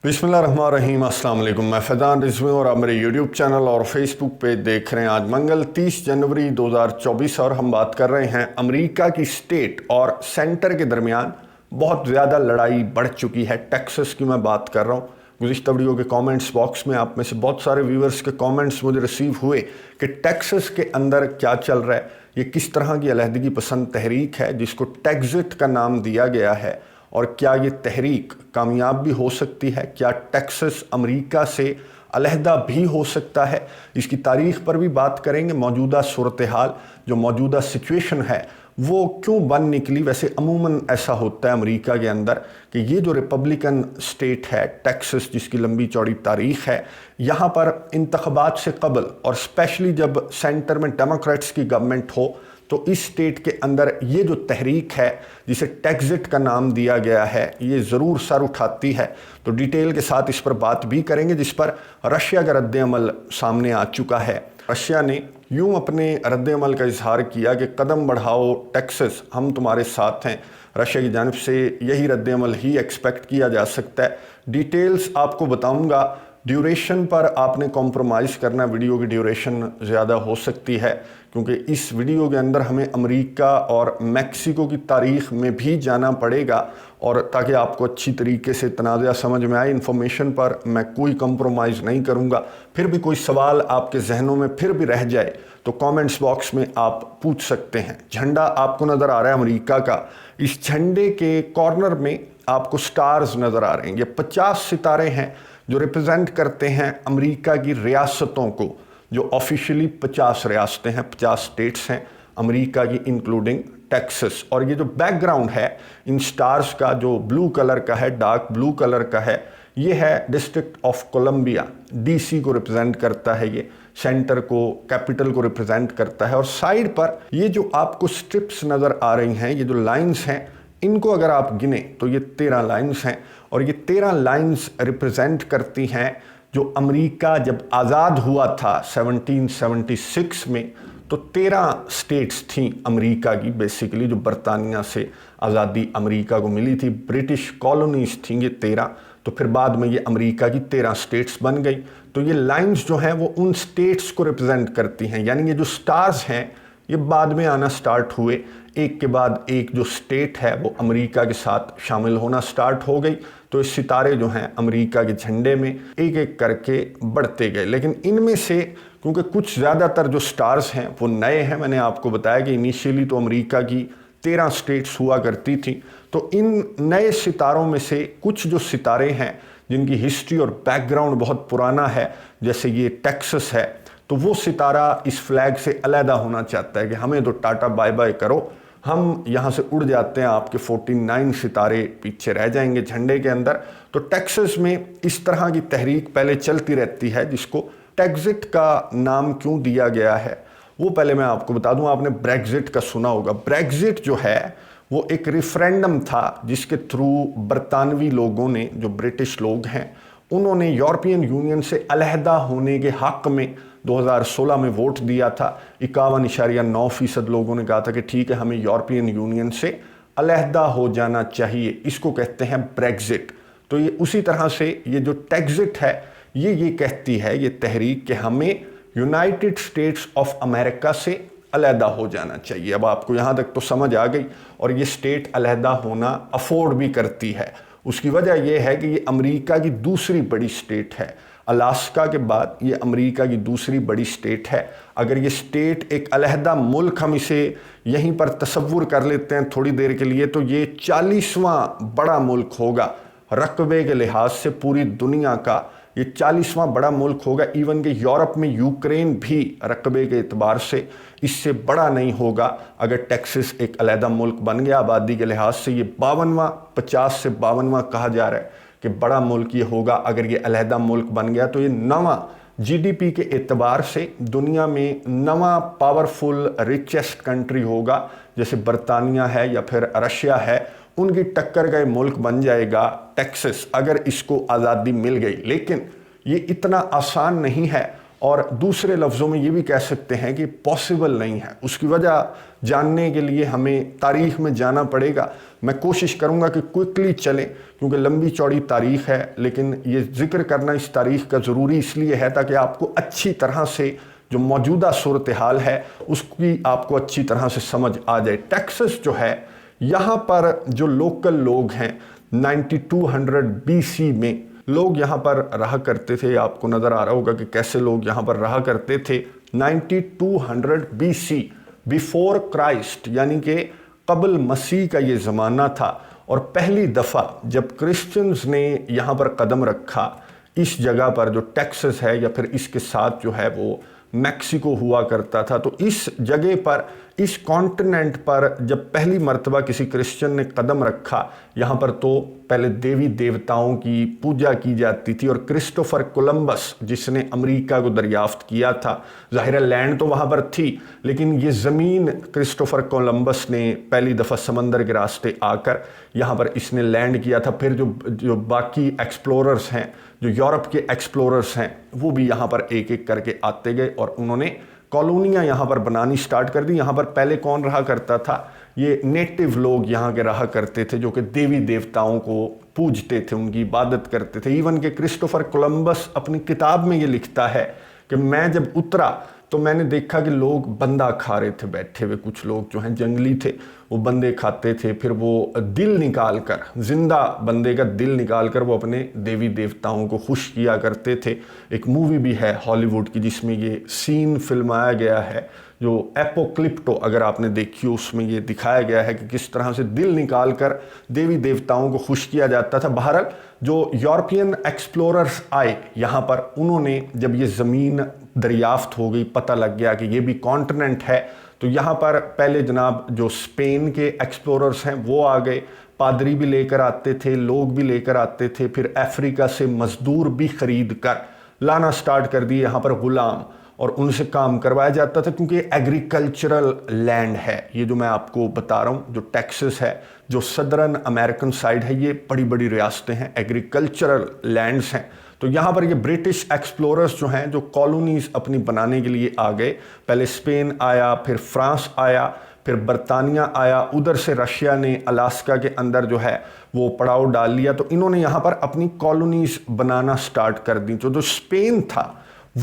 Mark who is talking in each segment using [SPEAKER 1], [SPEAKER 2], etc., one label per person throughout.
[SPEAKER 1] बिस्मिल्लाहिर्रहमानिर्रहीम। अस्सलाम वालेकुम। मैं फैज़ान रिजवी और आप मेरे यूट्यूब चैनल और फेसबुक पे देख रहे हैं। आज मंगल 30 जनवरी 2024 और हम बात कर रहे हैं अमेरिका की स्टेट और सेंटर के दरमियान बहुत ज़्यादा लड़ाई बढ़ चुकी है। टेक्सास की मैं बात कर रहा हूँ। गुज़िश्ता वीडियो के कमेंट्स बॉक्स में आप में से बहुत सारे व्यूवर्स के कमेंट्स मुझे रिसीव हुए कि टेक्सास के अंदर क्या चल रहा है, ये किस तरह की अलहदगी पसंद तहरीक है जिसको टेक्सिट का नाम दिया गया है, और क्या ये तहरीक कामयाब भी हो सकती है, क्या टेक्सास अमेरिका से अलहदा भी हो सकता है। इसकी तारीख़ पर भी बात करेंगे। मौजूदा सूरत हाल, जो मौजूदा सिचुएशन है वो क्यों बन निकली। वैसे अमूमन ऐसा होता है अमेरिका के अंदर कि ये जो रिपब्लिकन स्टेट है टेक्सास, जिसकी लंबी चौड़ी तारीख़ है, यहाँ पर इंतख़ाबात से कबल और स्पेशली जब सेंटर में डेमोक्रेट्स की गवर्नमेंट हो तो इस स्टेट के अंदर ये जो तहरीक है जिसे टेक्सिट का नाम दिया गया है, ये ज़रूर सर उठाती है। तो डिटेल के साथ इस पर बात भी करेंगे, जिस पर रशिया का रद्द-ए-अमल सामने आ चुका है। रशिया ने यूं अपने रद्द-ए-अमल का इजहार किया कि कदम बढ़ाओ टेक्सास, हम तुम्हारे साथ हैं। रशिया की जानिब से यही रद्द-ए-अमल ही एक्सपेक्ट किया जा सकता है। डिटेल्स आपको बताऊंगा। ड्यूरेशन पर आपने कॉम्प्रोमाइज़ करना, वीडियो की ड्यूरेशन ज़्यादा हो सकती है क्योंकि इस वीडियो के अंदर हमें अमेरिका और मैक्सिको की तारीख़ में भी जाना पड़ेगा, और ताकि आपको अच्छी तरीके से तनाज़ा समझ में आए। इन्फॉर्मेशन पर मैं कोई कॉम्प्रोमाइज़ नहीं करूँगा। फिर भी कोई सवाल आपके जहनों में फिर भी रह जाए तो कमेंट्स बॉक्स में आप पूछ सकते हैं। झंडा आपको नज़र आ रहा है अमेरिका का। इस झंडे के कॉर्नर में आपको स्टार्स नज़र आ रहे हैं। ये 50 सितारे हैं जो रिप्रेजेंट करते हैं अमेरिका की रियासतों को, जो ऑफिशियली 50 रियासतें हैं, 50 स्टेट्स हैं अमेरिका की, इंक्लूडिंग टेक्सास। और ये जो बैकग्राउंड है इन स्टार्स का, जो ब्लू कलर का है, डार्क ब्लू कलर का है, ये है डिस्ट्रिक्ट ऑफ कोलंबिया, डीसी को रिप्रेजेंट करता है। ये सेंटर को, कैपिटल को रिप्रेजेंट करता है। और साइड पर ये जो आपको स्ट्रिप्स नज़र आ रही हैं, ये जो लाइन्स हैं, इनको अगर आप गिने तो ये 13 लाइन्स हैं, और ये 13 लाइन्स रिप्रेजेंट करती हैं जो अमेरिका जब आज़ाद हुआ था 1776 में, तो 13 स्टेट्स थीं अमेरिका की बेसिकली, जो बरतानिया से आज़ादी अमेरिका को मिली थी। ब्रिटिश कॉलोनीज थीं ये 13, तो फिर बाद में ये अमेरिका की 13 स्टेट्स बन गई। तो ये लाइन्स जो हैं वो उन स्टेट्स को रिप्रेजेंट करती हैं, यानी ये जो स्टार्स हैं ये बाद में आना स्टार्ट हुए। एक के बाद एक जो स्टेट है वो अमेरिका के साथ शामिल होना स्टार्ट हो गई। तो ये सितारे जो हैं अमेरिका के झंडे में एक एक करके बढ़ते गए। लेकिन इनमें से क्योंकि कुछ ज़्यादातर जो स्टार्स हैं वो नए हैं, मैंने आपको बताया कि इनिशियली तो अमेरिका की 13 स्टेट्स हुआ करती थी, तो इन नए सितारों में से कुछ जो सितारे हैं जिनकी हिस्ट्री और बैकग्राउंड बहुत पुराना है, जैसे ये टेक्सास है, तो वो सितारा इस फ्लैग से अलहदा होना चाहता है कि हमें तो टाटा बाय बाय करो, हम यहाँ से उड़ जाते हैं, आपके 49 सितारे पीछे रह जाएंगे झंडे के अंदर। तो टेक्सास में इस तरह की तहरीक पहले चलती रहती है, जिसको टेक्सिट का नाम क्यों दिया गया है वो पहले मैं आपको बता दूं। आपने ब्रेक्जिट का सुना होगा। ब्रेक्जिट जो है वो एक रेफरेंडम था जिसके थ्रू बरतानवी लोगों ने, जो ब्रिटिश लोग हैं, उन्होंने यूरोपियन यूनियन से अलहदा होने के हक़ में 2016 में वोट दिया था। 51.9% लोगों ने कहा था कि ठीक है, हमें यूरोपियन यूनियन से अलहदा हो जाना चाहिए। इसको कहते हैं ब्रेक्जिट। तो ये उसी तरह से ये जो टेक्सिट है ये कहती है, ये तहरीक, कि हमें यूनाइटेड स्टेट्स ऑफ अमेरिका से अलहदा हो जाना चाहिए। अब आपको यहाँ तक तो समझ आ गई। और ये स्टेट अलहदा होना अफोर्ड भी करती है। उसकी वजह यह है कि ये अमेरिका की दूसरी बड़ी स्टेट है। अलास्का के बाद ये अमेरिका की दूसरी बड़ी स्टेट है। अगर ये स्टेट एक अलहदा मुल्क, हम इसे यहीं पर तसव्वुर कर लेते हैं थोड़ी देर के लिए, तो ये 40वां बड़ा मुल्क होगा रकबे के लिहाज से पूरी दुनिया का। ये 40वां बड़ा मुल्क होगा। इवन के यूरोप में यूक्रेन भी रकबे के एतबार से इससे बड़ा नहीं होगा अगर टेक्सास एक अलहदा मुल्क बन गया। आबादी के लिहाज से ये 52वां, 50 से 52वां कहा जा रहा है कि बड़ा मुल्क ये होगा अगर ये अलहदा मुल्क बन गया। तो ये 9वां जीडीपी के एतबार से दुनिया में 9वां पावरफुल रिचेस्ट कंट्री होगा। जैसे बरतानिया है या फिर रशिया है, उनकी टक्कर का मुल्क बन जाएगा टेक्सास, अगर इसको आज़ादी मिल गई। लेकिन ये इतना आसान नहीं है। اور دوسرے لفظوں میں یہ بھی کہہ سکتے ہیں کہ پاسبل نہیں ہے۔ اس کی وجہ جاننے کے لیے ہمیں تاریخ میں جانا پڑے گا۔ میں کوشش کروں گا کہ کوئکلی چلیں کیونکہ لمبی چوڑی تاریخ ہے، لیکن یہ ذکر کرنا اس تاریخ کا ضروری اس لیے ہے تاکہ آپ کو اچھی طرح سے جو موجودہ صورتحال ہے اس کی آپ کو اچھی طرح سے سمجھ آ جائے۔ ٹیکسس جو ہے، یہاں پر جو لوکل لوگ ہیں 9200 BC میں لوگ یہاں پر رہا کرتے تھے۔ آپ کو نظر آ رہا ہوگا کہ کیسے لوگ یہاں پر رہا کرتے تھے۔ 9200 BC بیفور کرائسٹ، یعنی کہ قبل مسیح کا یہ زمانہ تھا، اور پہلی دفعہ جب کرسچنز نے یہاں پر قدم رکھا اس جگہ پر جو ٹیکسس ہے، یا پھر اس کے ساتھ جو ہے وہ میکسیکو ہوا کرتا تھا، تو اس جگہ پر، اس کانٹیننٹ پر جب پہلی مرتبہ کسی کرسچن نے قدم رکھا یہاں پر، تو پہلے دیوی دیوتاؤں کی پوجا کی جاتی تھی۔ اور کرسٹوفر کولمبس جس نے امریکہ کو دریافت کیا تھا، ظاہر لینڈ تو وہاں پر تھی، لیکن یہ زمین کرسٹوفر کولمبس نے پہلی دفعہ سمندر کے راستے آ کر یہاں پر اس نے لینڈ کیا تھا۔ پھر جو باقی ایکسپلوررز ہیں، جو یورپ کے ایکسپلوررز ہیں، وہ بھی یہاں پر ایک ایک کر کے آتے گئے اور انہوں نے کالونیاں یہاں پر بنانی سٹارٹ کر دی۔ یہاں پر پہلے کون رہا کرتا تھا؟ یہ نیٹیو لوگ یہاں کے رہا کرتے تھے جو کہ دیوی دیوتاؤں کو پوجتے تھے، ان کی عبادت کرتے تھے۔ ایون کہ کرسٹوفر کولمبس اپنی کتاب میں یہ لکھتا ہے کہ میں جب اترا تو میں نے دیکھا کہ لوگ بندہ کھا رہے تھے بیٹھے ہوئے، کچھ لوگ جو ہیں جنگلی تھے وہ بندے کھاتے تھے، پھر وہ دل نکال کر، زندہ بندے کا دل نکال کر وہ اپنے دیوی دیوتاؤں کو خوش کیا کرتے تھے۔ ایک مووی بھی ہے ہالی ووڈ کی جس میں یہ سین فلمایا گیا ہے، جو ایپوکلپٹو، اگر آپ نے دیکھی اس میں یہ دکھایا گیا ہے کہ کس طرح سے دل نکال کر دیوی دیوتاؤں کو خوش کیا جاتا تھا۔ بہرحال جو یورپین ایکسپلوررز آئے یہاں پر، انہوں نے جب یہ زمین دریافت ہو گئی، پتہ لگ گیا کہ یہ بھی کانٹیننٹ ہے، تو یہاں پر پہلے جناب جو اسپین کے ایکسپلوررز ہیں وہ آ گئے، پادری بھی لے کر آتے تھے، لوگ بھی لے کر آتے تھے، پھر افریقہ سے مزدور بھی خرید کر لانا سٹارٹ کر دیے یہاں پر غلام، اور ان سے کام کروایا جاتا تھا کیونکہ ایگریکلچرل لینڈ ہے۔ یہ جو میں آپ کو بتا رہا ہوں، جو ٹیکسس ہے، جو صدرن امریکن سائیڈ ہے، یہ بڑی بڑی ریاستیں ہیں، ایگریکلچرل لینڈز ہیں۔ تو یہاں پر یہ برٹش ایکسپلوررز جو ہیں، جو کالونیز اپنی بنانے کے لیے آ گئے، پہلے اسپین آیا، پھر فرانس آیا، پھر برطانیہ آیا، ادھر سے رشیا نے الاسکا کے اندر جو ہے وہ پڑاؤ ڈال لیا، تو انہوں نے یہاں پر اپنی کالونیز بنانا سٹارٹ کر دی۔ جو اسپین تھا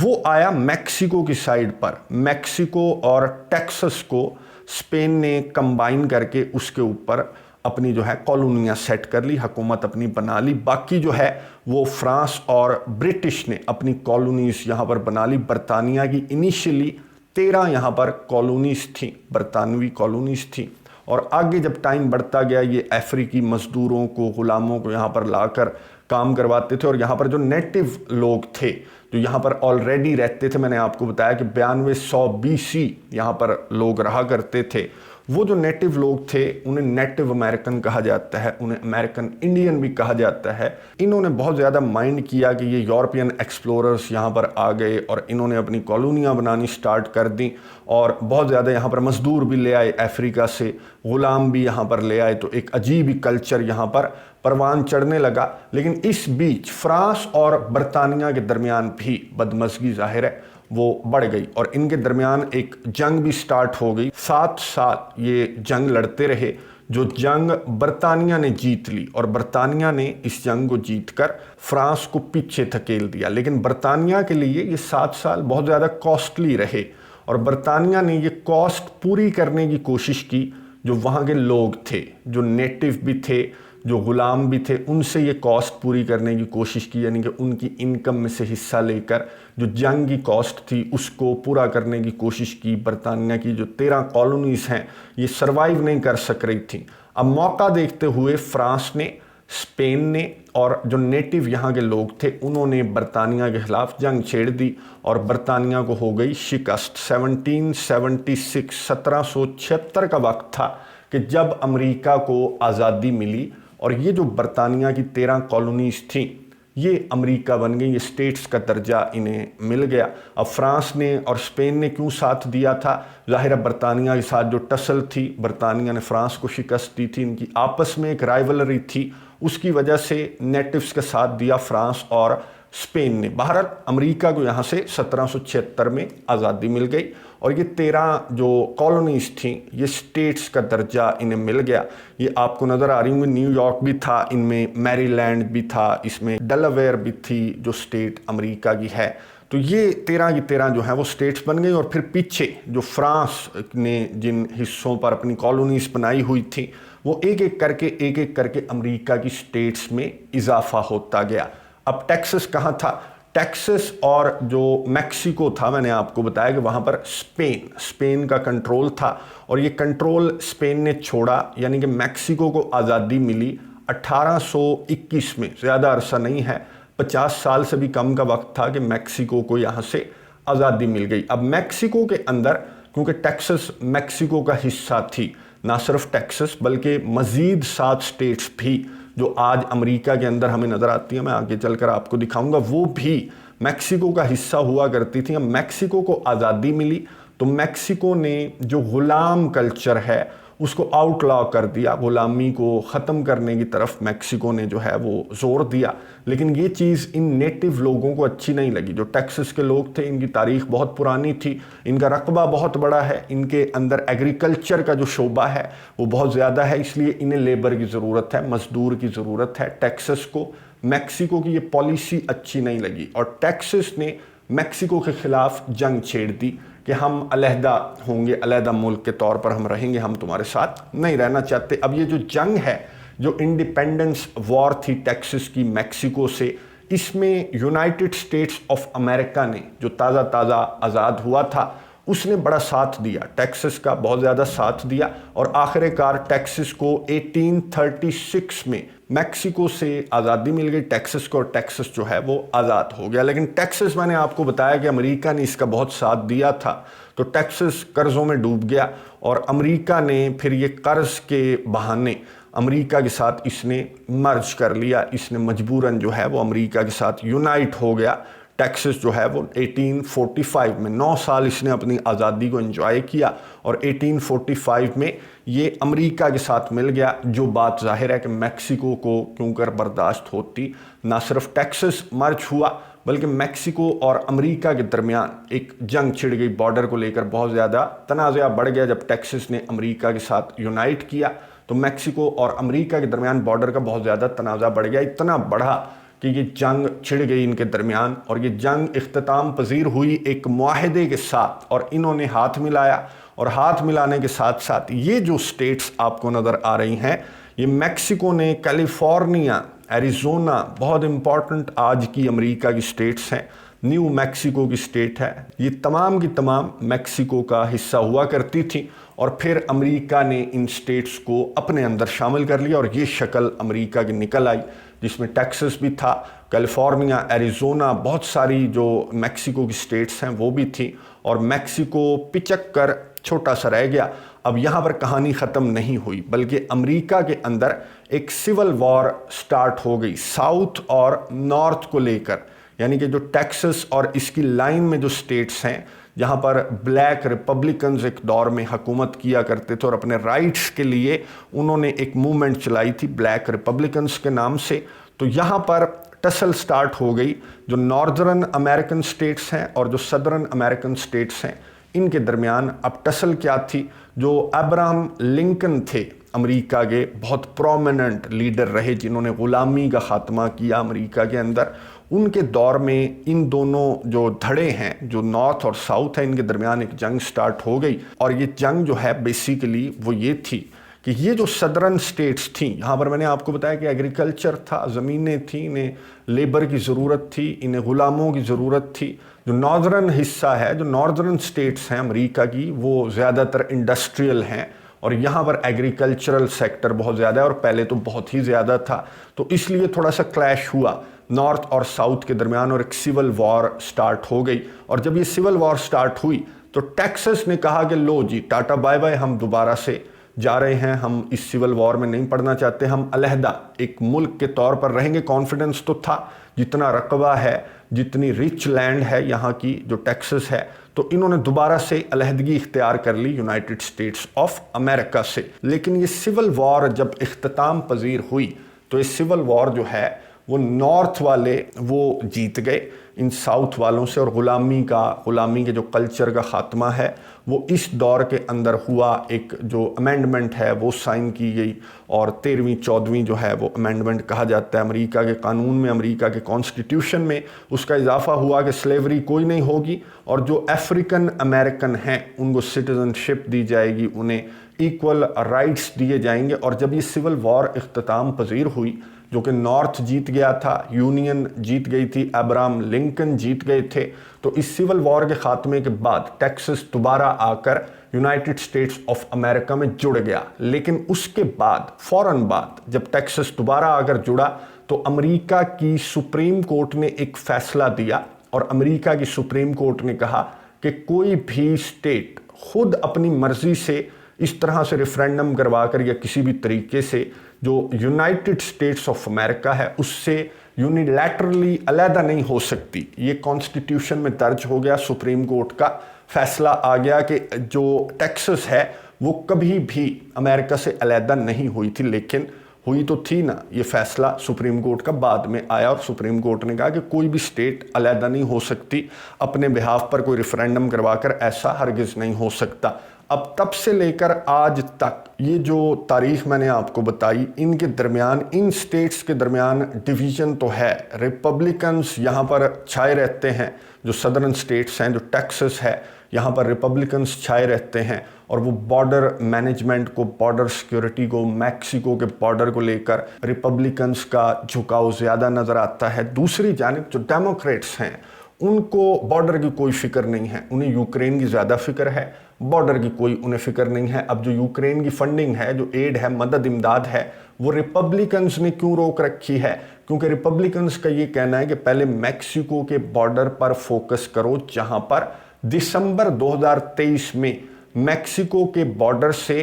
[SPEAKER 1] وہ آیا میکسیکو کی سائیڈ پر، میکسیکو اور ٹیکسس کو اسپین نے کمبائن کر کے اس کے اوپر اپنی جو ہے کالونیاں سیٹ کر لی، حکومت اپنی بنا لی۔ باقی جو ہے وہ فرانس اور برٹش نے اپنی کالونیز یہاں پر بنا لی۔ برطانیہ کی انیشلی 13 یہاں پر کالونیز تھیں، برطانوی کالونیز تھیں، اور آگے جب ٹائم بڑھتا گیا یہ افریقی مزدوروں کو، غلاموں کو یہاں پر لا کر کام کرواتے تھے۔ اور یہاں پر جو نیٹیو لوگ تھے جو یہاں پر آلریڈی رہتے تھے، میں نے آپ کو بتایا کہ 9200 BC یہاں پر لوگ رہا کرتے تھے، وہ جو نیٹیو لوگ تھے انہیں نیٹیو امریکن کہا جاتا ہے، انہیں امریکن انڈین بھی کہا جاتا ہے۔ انہوں نے بہت زیادہ مائنڈ کیا کہ یہ یورپین ایکسپلوررز یہاں پر آ گئے اور انہوں نے اپنی کالونیاں بنانی سٹارٹ کر دیں، اور بہت زیادہ یہاں پر مزدور بھی لے آئے افریقہ سے، غلام بھی یہاں پر لے آئے، تو ایک عجیب ہی کلچر یہاں پر پروان چڑھنے لگا۔ لیکن اس بیچ فرانس اور برطانیہ کے درمیان بھی بدمزگی ظاہر ہے وہ بڑھ گئی، اور ان کے درمیان ایک جنگ بھی سٹارٹ ہو گئی۔ 7 سال یہ جنگ لڑتے رہے، جو جنگ برطانیہ نے جیت لی، اور برطانیہ نے اس جنگ کو جیت کر فرانس کو پیچھے دھکیل دیا۔ لیکن برطانیہ کے لیے یہ 7 سال بہت زیادہ کاسٹلی رہے، اور برطانیہ نے یہ کاسٹ پوری کرنے کی کوشش کی۔ جو وہاں کے لوگ تھے، جو نیٹیو بھی تھے، جو غلام بھی تھے، ان سے یہ کاسٹ پوری کرنے کی کوشش کی، یعنی کہ ان کی انکم میں سے حصہ لے کر جو جنگ کی کاسٹ تھی اس کو پورا کرنے کی کوشش کی۔ برطانیہ کی جو 13 کالونیز ہیں یہ سروائیو نہیں کر سک رہی تھیں۔ اب موقع دیکھتے ہوئے فرانس نے، اسپین نے، اور جو نیٹیو یہاں کے لوگ تھے انہوں نے برطانیہ کے خلاف جنگ چھیڑ دی، اور برطانیہ کو ہو گئی شکست۔ 1776 1776 کا وقت تھا کہ جب امریکہ کو آزادی ملی، اور یہ جو برطانیہ کی 13 کالونیز تھیں یہ امریکہ بن گئی، یہ سٹیٹس کا درجہ انہیں مل گیا۔ اب فرانس نے اور اسپین نے کیوں ساتھ دیا تھا؟ ظاہر برطانیہ کے ساتھ جو ٹسل تھی، برطانیہ نے فرانس کو شکست دی تھی، ان کی آپس میں ایک رائیولری تھی، اس کی وجہ سے نیٹیوز کا ساتھ دیا فرانس اور स्पेन ने। बहरहाल अमेरिका को यहाँ से 1776 में आज़ादी मिल गई और ये 13 जो कॉलोनीज थी, ये स्टेट्स का दर्जा इन्हें मिल गया। ये आपको नज़र आ रही होंगी, न्यूयॉर्क भी था इनमें, मैरीलैंड भी था इसमें, डेलावेयर भी थी जो स्टेट अमेरिका की है। तो ये 13 की 13 जो है वो स्टेट्स बन गई। और फिर पीछे जो फ्रांस ने जिन हिस्सों पर अपनी कॉलोनीज बनाई हुई थी, वो एक एक करके अमेरिका की स्टेट्स में इजाफा होता गया। अब टेक्सास कहाँ था? टेक्सास और जो मैक्सिको था, मैंने आपको बताया कि वहाँ पर स्पेन का कंट्रोल था और ये कंट्रोल स्पेन ने छोड़ा, यानी कि मैक्सिको को आज़ादी मिली 1821 में। ज़्यादा अरसा नहीं है, 50 साल से भी कम का वक्त था कि मैक्सिको को यहाँ से आज़ादी मिल गई। अब मैक्सिको के अंदर, क्योंकि टेक्सास मैक्सिको का हिस्सा थी, ना सिर्फ टेक्सास बल्कि मज़ीद 7 स्टेट्स भी जो आज अमेरिका के अंदर हमें नज़र आती हैं, मैं आगे चलकर आपको दिखाऊंगा, वो भी मैक्सिको का हिस्सा हुआ करती थी। अब मैक्सिको को आज़ादी मिली तो मैक्सिको ने जो ग़ुलाम कल्चर है उसको आउटलॉ कर दिया, ग़ुलामी को ख़त्म करने की तरफ मैक्सिको ने जो है वो ज़ोर दिया। लेकिन ये चीज़ इन नेटिव लोगों को अच्छी नहीं लगी। जो टेक्सास के लोग थे, इनकी तारीख़ बहुत पुरानी थी, इनका रकबा बहुत बड़ा है, इनके अंदर एग्रीकल्चर का जो शोबा है वो बहुत ज़्यादा है, इसलिए इन्हें लेबर की ज़रूरत है, मज़दूर की ज़रूरत है। टेक्सास को मैक्सिको की ये पॉलिसी अच्छी नहीं लगी और टेक्सास ने मैक्सिको के ख़िलाफ़ जंग छेड़ दी कि हम अलहदा होंगे, अलहदा मुल्क के तौर पर हम रहेंगे, हम तुम्हारे साथ नहीं रहना चाहते। अब ये जो जंग है, जो इंडिपेंडेंस वॉर थी टेक्सास की मैक्सिको से, इसमें यूनाइटेड स्टेट्स ऑफ अमेरिका ने, जो ताज़ा आज़ाद हुआ था, उसने बड़ा साथ दिया, टेक्सास का बहुत ज़्यादा साथ दिया और आखिरकार टेक्सास को 1836 में मैक्सिको से आज़ादी मिल गई टेक्सास को, और टेक्सास जो है वो आज़ाद हो गया। लेकिन टेक्सास, मैंने आपको बताया कि अमेरिका ने इसका बहुत साथ दिया था, तो टेक्सास कर्ज़ों में डूब गया और अमेरिका ने फिर ये कर्ज़ के बहाने अमेरिका के साथ इसने मर्ज कर लिया, इसने मजबूरन जो है वो अमेरिका के साथ यूनाइट हो गया। टेक्सास जो है वो 1845 में 9 साल इसने अपनी आज़ादी को एंजॉय किया और 1845 में ये अमेरिका के साथ मिल गया। जो बात ज़ाहिर है कि मैक्सिको को क्यों कर बर्दाश्त होती, ना सिर्फ टेक्सास मर्ज हुआ बल्कि मैक्सिको और अमेरिका के दरमियान एक जंग छिड़ गई, बॉर्डर को लेकर बहुत ज़्यादा तनाज़ा बढ़ गया। जब टेक्सास ने अमेरिका के साथ यूनाइट किया तो मैक्सिको और अमेरिका के दरमियान बॉर्डर का बहुत ज़्यादा तनाज़ा बढ़ गया, इतना बढ़ा कि ये जंग छिड़ गई इनके दरमियान और ये जंग इख्तिताम पजीर हुई एक मुआहदे के साथ और इन्होंने हाथ मिलाया। और हाथ मिलाने के साथ साथ ये जो स्टेट्स आपको नज़र आ रही हैं, ये मैक्सिको ने कैलिफोर्निया, एरिज़ोना, बहुत इंपॉर्टेंट आज की अमेरिका की स्टेट्स हैं, न्यू मैक्सिको की स्टेट है, ये तमाम की तमाम मैक्सिको का हिस्सा हुआ करती थी और फिर अमेरिका ने इन स्टेट्स को अपने अंदर शामिल कर लिया और ये शक्ल अमेरिका की निकल आई, जिसमें टेक्सास भी था, कैलिफोर्निया, एरिज़ोना, बहुत सारी जो मैक्सिको की स्टेट्स हैं वो भी थी और मैक्सिको पिचक कर छोटा सा रह गया। अब यहाँ पर कहानी ख़त्म नहीं हुई बल्कि अमेरिका के अंदर एक सिविल वॉर स्टार्ट हो गई साउथ और नॉर्थ को लेकर, यानी कि जो टेक्सास और इसकी लाइन में जो स्टेट्स हैं जहाँ पर ब्लैक रिपब्लिकन्स एक दौर में हुकूमत किया करते थे और अपने राइट्स के लिए उन्होंने एक मूवमेंट चलाई थी ब्लैक रिपब्लिकन्स के नाम से। तो यहाँ पर टसल स्टार्ट हो गई, जो नॉर्दर्न अमेरिकन स्टेट्स हैं और जो सदर्न अमेरिकन स्टेट्स हैं इनके दरमियान। अब टसल क्या थी? जो अब्राहम लिंकन थे, अमेरिका के बहुत प्रोमिनेंट लीडर रहे जिन्होंने ग़ुलामी का ख़ात्मा किया अमेरिका के अंदर, उनके दौर में इन दोनों जो धड़े हैं, जो नॉर्थ और साउथ है, इनके दरमियान एक जंग स्टार्ट हो गई। और ये जंग जो है बेसिकली वो ये थी कि ये जो सदर्न स्टेट्स थी, यहाँ पर मैंने आपको बताया कि एग्रीकल्चर था, ज़मीनें थी, इन्हें लेबर की ज़रूरत थी, इन्हें ग़ुलामों की ज़रूरत थी। जो नॉर्दर्न हिस्सा है, जो नॉर्दर्न स्टेट्स हैं अमेरिका की, वो ज़्यादातर इंडस्ट्रियल हैं और यहाँ पर एग्रीकल्चरल सेक्टर बहुत ज़्यादा है और पहले तो बहुत ही ज़्यादा था। तो इसलिए थोड़ा सा क्लैश हुआ नॉर्थ और साउथ के दरमियान और एक सिविल वॉर स्टार्ट हो गई। और जब ये सिविल वॉर स्टार्ट हुई तो टेक्सास ने कहा कि लो जी, टाटा बाय बाय, हम दोबारा से जा रहे हैं, हम इस सिविल वॉर में नहीं पड़ना चाहते, हम अलहदा एक मुल्क के तौर पर रहेंगे। कॉन्फिडेंस तो था, जितना रकबा है, जितनी रिच लैंड है यहाँ की जो टेक्सास है, तो इन्होंने दोबारा से अलहदगी इख्तियार कर ली यूनाइटेड स्टेट्स ऑफ अमेरिका से। लेकिन ये सिविल वॉर जब इख्तिताम पजीर हुई तो ये सिविल वॉर जो है वो नॉर्थ वाले वो जीत गए इन साउथ वालों से, और ग़ुलामी के जो कल्चर का ख़ात्मा है वो इस दौर के अंदर हुआ। एक जो अमेंडमेंट है वो साइन की गई, और 13वीं 14वीं जो है वो अमेंडमेंट कहा जाता है अमेरिका के कानून में, अमेरिका के कॉन्स्टिट्यूशन में उसका इजाफा हुआ कि स्लेवरी कोई नहीं होगी, और जो अफ्रीकन अमेरिकन हैं उनको सिटीजनशिप दी जाएगी, उन्हें इक्वल राइट्स दिए जाएंगे। और जब ये सिविल वॉर इख्तिताम पजीर हुई, जो कि नॉर्थ जीत गया था, यूनियन जीत गई थी, अब्राहम लिंकन जीत गए थे, तो इस सिविल वॉर के ख़ात्मे के बाद टेक्सास दोबारा आकर यूनाइटेड स्टेट्स ऑफ अमेरिका में जुड़ गया। लेकिन उसके बाद फ़ौरन बाद जब टेक्सास दोबारा आकर जुड़ा तो अमेरिका की सुप्रीम कोर्ट ने एक फ़ैसला दिया, और अमेरिका की सुप्रीम कोर्ट ने कहा कि कोई भी स्टेट खुद अपनी मर्ज़ी से इस तरह से रेफरेंडम करवा कर या किसी भी तरीके से जो यूनाइटेड स्टेट्स ऑफ अमेरिका है उससे यूनिलैटरली अलहदा नहीं हो सकती। ये कॉन्स्टिट्यूशन में दर्ज हो गया, सुप्रीम कोर्ट का फैसला आ गया कि जो टेक्सास है वो कभी भी अमेरिका से अलहदा नहीं हुई थी। लेकिन हुई तो थी ना, ये फैसला सुप्रीम कोर्ट का बाद में आया, और सुप्रीम कोर्ट ने कहा कि कोई भी स्टेट अलहदा नहीं हो सकती, अपने बिहाफ पर कोई रेफरेंडम करवाकर ऐसा हरगिज़ नहीं हो सकता। अब तब से लेकर आज तक ये जो तारीख मैंने आपको बताई, इनके दरमियान, इन स्टेट्स के दरमियान डिवीज़न तो है। रिपब्लिकन्स यहाँ पर छाए रहते हैं, जो सदर्न स्टेट्स हैं, जो टेक्सास है, यहाँ पर रिपब्लिकन्स छाए रहते हैं, और वो बॉर्डर मैनेजमेंट को, बॉर्डर सिक्योरिटी को, मैक्सिको के बॉर्डर को लेकर रिपब्लिकन्स का झुकाव ज़्यादा नज़र आता है। दूसरी जानिब जो डेमोक्रेट्स हैं उनको बॉर्डर की कोई फ़िक्र नहीं है, उन्हें यूक्रेन की ज़्यादा फ़िक्र है, बॉर्डर की कोई उन्हें फ़िक्र नहीं है। अब जो यूक्रेन की फंडिंग है, जो एड है, मदद इमदाद है, वो रिपब्लिकन्स ने क्यों रोक रखी है? क्योंकि रिपब्लिकन्स का ये कहना है कि पहले मैक्सिको के बॉर्डर पर फोकस करो, जहाँ पर दिसंबर 2023 में मैक्सिको के बॉर्डर से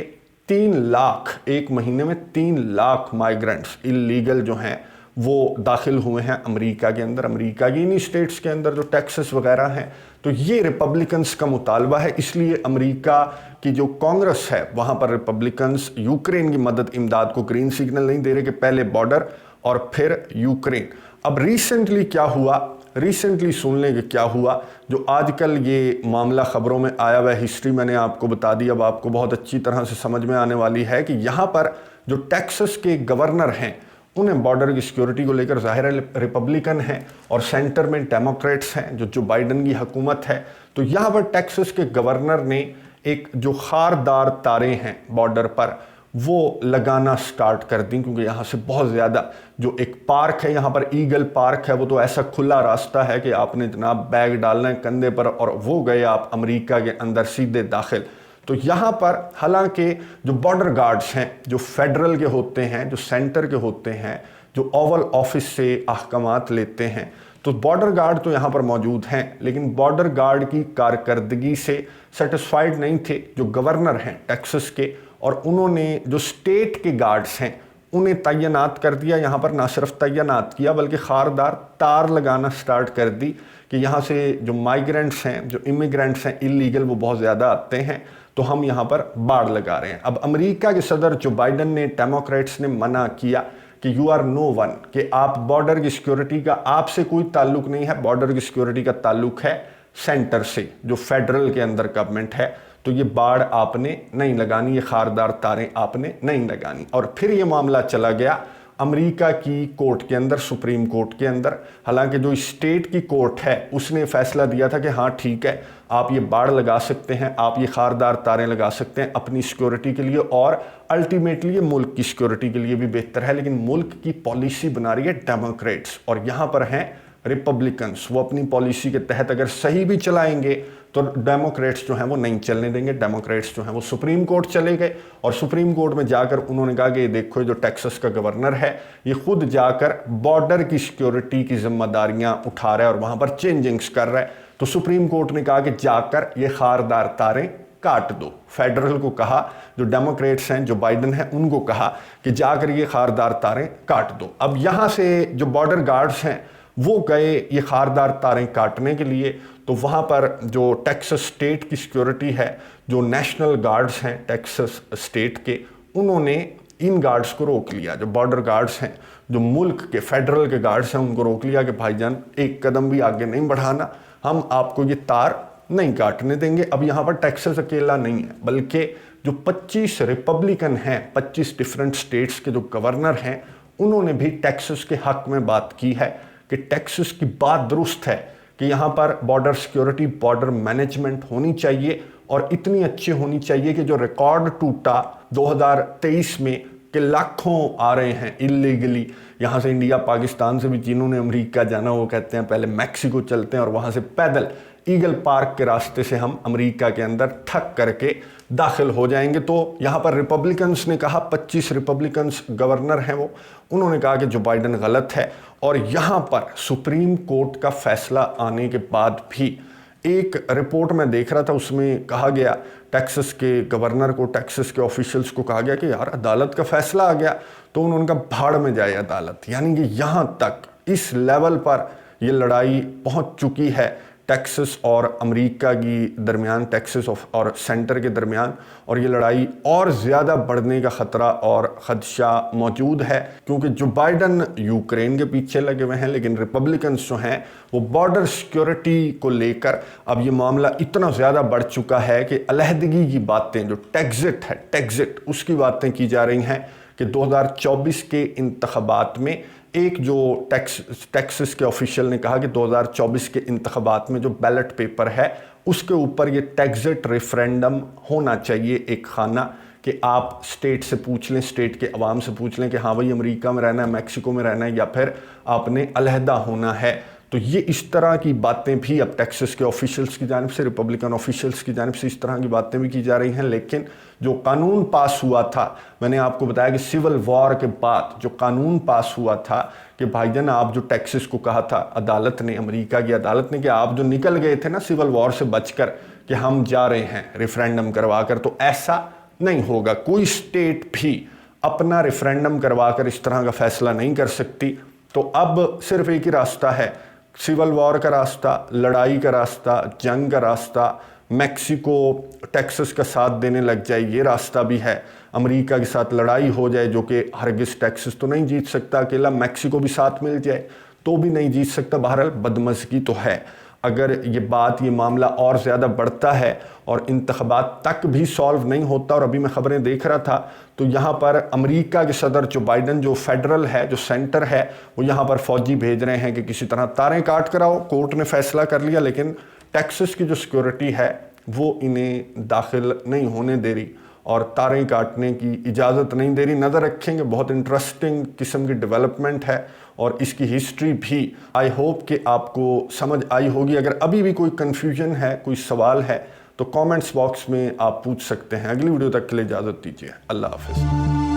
[SPEAKER 1] 3 लाख, एक महीने में 3 लाख माइग्रेंट्स इलीगल जो हैं वो दाखिल हुए हैं अमेरिका के अंदर, अमेरिका की इन्हीं स्टेट्स के अंदर जो टेक्सास वगैरह हैं। तो ये रिपब्लिकन्स का मुतालबा है, इसलिए अमेरिका की जो कांग्रेस है वहाँ पर रिपब्लिकन्स यूक्रेन की मदद इमदाद को ग्रीन सिग्नल नहीं दे रहे कि पहले बॉर्डर और फिर यूक्रेन। अब रिसेंटली क्या हुआ, रिसेंटली सुन लें कि क्या हुआ। जो आजकल ये मामला ख़बरों में आया हुआ है, हिस्ट्री मैंने आपको बता दी, अब आपको बहुत अच्छी तरह से समझ में आने वाली है कि यहाँ पर जो टेक्सास के गवर्नर हैं उन्हें बॉर्डर की सिक्योरिटी को लेकर ज़ाहिर रिपब्लिकन हैं, और सेंटर में डेमोक्रेट्स हैं, जो बाइडन की हुकूमत है। तो यहाँ पर टेक्सास के गवर्नर ने एक जो खारदार तारें हैं बॉर्डर पर वो लगाना स्टार्ट कर दी, क्योंकि यहाँ से बहुत ज़्यादा जो एक पार्क है, यहाँ पर ईगल पार्क है, वो तो ऐसा खुला रास्ता है कि आपने जनाब बैग डालना है कंधे पर और वो गए आप अमेरिका के अंदर सीधे दाखिल। तो यहाँ पर हालांकि जो बॉर्डर गार्ड्स हैं, जो फेडरल के होते हैं, जो सेंटर के होते हैं, जो ओवल ऑफिस से अहकामात लेते हैं, तो बॉर्डर गार्ड तो यहाँ पर मौजूद हैं, लेकिन बॉर्डर गार्ड की कारकर्दगी से सेटिस्फाइड नहीं थे जो गवर्नर हैं टेक्सास के, और उन्होंने जो स्टेट के गार्ड्स हैं उन्हें तैनात कर दिया। यहाँ पर ना सिर्फ तैनात किया बल्कि खारदार तार लगाना स्टार्ट कर दी कि यहाँ से जो माइग्रेंट्स हैं, जो इमिग्रेंट्स हैं इलीगल, वो बहुत ज़्यादा आते हैं, तो हम यहाँ पर बाड़ लगा रहे हैं। अब अमेरिका के सदर जो बाइडन ने, डेमोक्रेट्स ने मना किया कि यू आर नो वन, कि आप बॉर्डर की सिक्योरिटी का आपसे कोई ताल्लुक नहीं है, बॉर्डर की सिक्योरिटी का ताल्लुक है सेंटर से, जो फेडरल के अंदर गवर्नमेंट है। तो ये बाड़ आपने नहीं लगानी, ये खारदार तारें आपने नहीं लगानी। और फिर ये मामला चला गया अमेरिका की कोर्ट के अंदर, सुप्रीम कोर्ट के अंदर। हालांकि जो स्टेट की कोर्ट है उसने फैसला दिया था कि हाँ ठीक है, आप ये बाड़ लगा सकते हैं, आप ये खारदार तारें लगा सकते हैं अपनी सिक्योरिटी के लिए, और अल्टीमेटली ये मुल्क की सिक्योरिटी के लिए भी बेहतर है। लेकिन मुल्क की पॉलिसी बना रही है डेमोक्रेट्स, और यहाँ पर हैं रिपब्लिकन्स। वो अपनी पॉलिसी के तहत अगर सही भी चलाएंगे तो डेमोक्रेट्स जो हैं वो नहीं चलने देंगे। डेमोक्रेट्स जो हैं वो सुप्रीम कोर्ट चले गए, और सुप्रीम कोर्ट में जाकर उन्होंने कहा कि देखो, जो टेक्सास का गवर्नर है ये खुद जाकर बॉर्डर की सिक्योरिटी की जिम्मेदारियां उठा रहा है और वहां पर चेंजिंग्स कर रहा है। तो सुप्रीम कोर्ट ने कहा कि जाकर ये खारदार तारें काट दो। फेडरल को कहा, जो डेमोक्रेट्स हैं, जो बाइडन है, उनको कहा कि जाकर ये खारदार तारें काट दो। अब यहाँ से जो बॉर्डर गार्ड्स हैं वो गए ये खारदार तारें काटने के लिए। तो वहाँ पर जो टेक्सास स्टेट की सिक्योरिटी है, जो नेशनल गार्ड्स हैं टेक्सास स्टेट के, उन्होंने इन गार्ड्स को रोक लिया। जो बॉर्डर गार्ड्स हैं, जो मुल्क के फेडरल के गार्ड्स हैं उनको रोक लिया कि भाईजान एक कदम भी आगे नहीं बढ़ाना, हम आपको ये तार नहीं काटने देंगे। अब यहाँ पर टेक्सास अकेला नहीं है, बल्कि जो 25 रिपब्लिकन हैं, 25 डिफरेंट स्टेट्स के जो गवर्नर हैं, उन्होंने भी टेक्सास के हक में बात की है कि टेक्सास की बात दुरुस्त है कि यहाँ पर बॉर्डर सिक्योरिटी, बॉर्डर मैनेजमेंट होनी चाहिए और इतनी अच्छी होनी चाहिए कि जो रिकॉर्ड टूटा 2023 में कि लाखों आ रहे हैं इलीगली यहाँ से, इंडिया पाकिस्तान से भी, जिन्होंने अमेरिका जाना वो कहते हैं पहले मैक्सिको चलते हैं और वहाँ से पैदल ईगल पार्क के रास्ते से हम अमेरिका के अंदर ठग करके दाखिल हो जाएंगे। तो यहाँ पर रिपब्लिकन्स ने कहा, 25 रिपब्लिकन्स गवर्नर हैं वो, उन्होंने कहा कि जो बाइडन गलत है। और यहाँ पर सुप्रीम कोर्ट का फैसला आने के बाद भी एक रिपोर्ट मैं देख रहा था, उसमें कहा गया टेक्सास के गवर्नर को, टेक्सास के ऑफिशियल्स को कहा गया कि यार अदालत का फैसला आ गया तो उन्होंने कहा भाड़ में जाए अदालत। यानी कि यहाँ तक इस लेवल पर ये लड़ाई पहुँच चुकी है टेक्सास और अमेरिका की दरमियान, टेक्सास और सेंटर के दरमियान, और ये लड़ाई और ज़्यादा बढ़ने का ख़तरा और ख़दशा मौजूद है क्योंकि जो बाइडन यूक्रेन के पीछे लगे हुए हैं, लेकिन रिपब्लिकन्स जो हैं वो बॉर्डर सिक्योरिटी को लेकर अब ये मामला इतना ज़्यादा बढ़ चुका है कि अलहदगी की बातें, जो टेक्सिट है, टेक्सिट उसकी बातें की जा रही हैं कि 2024 के इंतख़ाबात में एक जो टेक्सास के ऑफिशियल ने कहा कि 2024 के इंतखाबात में जो बैलेट पेपर है उसके ऊपर ये टेक्सिट रेफरेंडम होना चाहिए, एक खाना कि आप स्टेट से पूछ लें, स्टेट के अवाम से पूछ लें कि हाँ भाई अमेरिका में रहना है, मैक्सिको में रहना है, या फिर आपने अलहदा होना है। तो ये इस तरह की बातें भी अब टेक्सास के ऑफिशियल्स की जानिब से, रिपब्लिकन ऑफिशियल्स की जानिब से इस तरह की बातें भी की जा रही हैं। लेकिन जो कानून पास हुआ था, मैंने आपको बताया कि सिविल वॉर के बाद जो कानून पास हुआ था कि भाईजान आप जो टेक्सास को कहा था अदालत ने, अमेरिका की अदालत ने, कि आप जो निकल गए थे ना सिविल वॉर से बचकर कि हम जा रहे हैं रेफरेंडम करवा कर, तो ऐसा नहीं होगा। कोई स्टेट भी अपना रेफरेंडम करवा कर इस तरह का फैसला नहीं कर सकती। तो अब सिर्फ एक ही रास्ता है, सिविल वॉर का रास्ता, लड़ाई का रास्ता, जंग का रास्ता, मैक्सिको टेक्सास का साथ देने लग जाए, ये रास्ता भी है। अमेरिका के साथ लड़ाई हो जाए, जो कि हरगिज़ टेक्सास तो नहीं जीत सकता अकेला, मैक्सिको भी साथ मिल जाए तो भी नहीं जीत सकता। बहरहाल बदमज़गी तो है। अगर ये बात, ये मामला और ज़्यादा बढ़ता है और इंतख़ाबात तक भी सॉल्व नहीं होता, और अभी मैं ख़बरें देख रहा था तो यहाँ पर अमेरिका के सदर जो बाइडन, जो फेडरल है, जो सेंटर है, वो यहाँ पर फ़ौजी भेज रहे हैं कि किसी तरह तारें काट कर आओ। कोर्ट ने फ़ैसला कर लिया, लेकिन टेक्सास की जो सिक्योरिटी है वो इन्हें दाखिल नहीं होने दे रही और तारें काटने की इजाज़त नहीं दे रही। नज़र रखेंगे, बहुत इंटरेस्टिंग किस्म की डेवलपमेंट है और इसकी हिस्ट्री भी आई होप कि आपको समझ आई होगी। अगर अभी भी कोई कन्फ्यूजन है, कोई सवाल है, तो कमेंट्स बॉक्स में आप पूछ सकते हैं। अगली वीडियो तक के लिए इजाज़त दीजिए। अल्लाह हाफ़िज़।